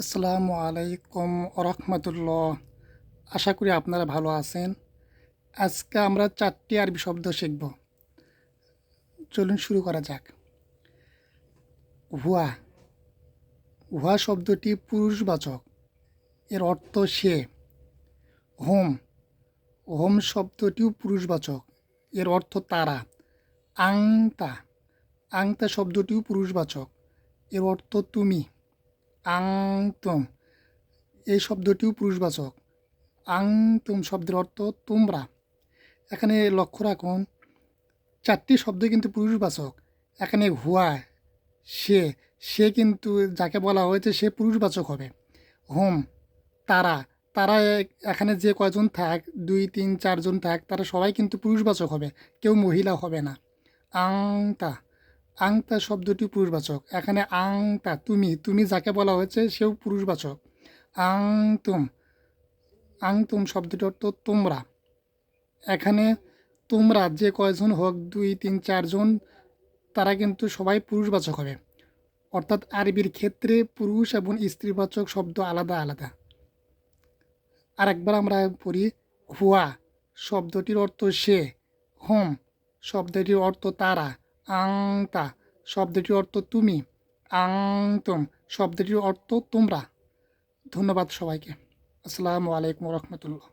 আসসালামু আলাইকুম রহমতুল্লাহ। আশা করি আপনারা ভালো আছেন। আজকে আমরা 4টি আরবি শব্দ শিখব। চলুন শুরু করা যাক। হুয়া। হুয়া শব্দটি পুরুষবাচক, এর অর্থ সে। হোম। হোম শব্দটিও পুরুষবাচক, এর অর্থ তারা। আংতা। আংতা শব্দটিও পুরুষবাচক, এর অর্থ তুমি। আংতুম, এই শব্দটিও পুরুষবাচক। আংতুম শব্দের অর্থ তোমরা। এখানে লক্ষ্য রাখুন, 4টি শব্দ কিন্তু পুরুষবাচক। এখানে হুয়া, সে, সে কিন্তু যাকে বলা হয়েছে সে পুরুষবাচক হবে। হোম, তারা, তারা এখানে যে কয়জন থাক, 2 3 4 জন থাক, তারা সবাই কিন্তু পুরুষবাচক হবে, কেউ মহিলা হবে না। আংতা, আংতা শব্দটি পুরুষবাচক। এখানে আংতা তুমি, তুমি যাকে বলা হয়েছে সেও পুরুষবাচক। আংতুম, আংতুম শব্দটির অর্থ তোমরা। এখানে তোমরা যে কয়জন হোক, 2 3 4 জন, তারা কিন্তু সবাই পুরুষবাচক হবে। অর্থাৎ আরবির ক্ষেত্রে পুরুষ এবং স্ত্রীবাচক শব্দ আলাদা আলাদা। আরেকবার আমরা পড়ি। হুয়া শব্দটির অর্থ সে। হোম শব্দটির অর্থ তারা। আংতা শব্দটির অর্থ তুমি। আংতুম শব্দটির অর্থ তোমরা। ধন্যবাদ সবাইকে। আসসালামু আলাইকুম রহমতুল্লাহ।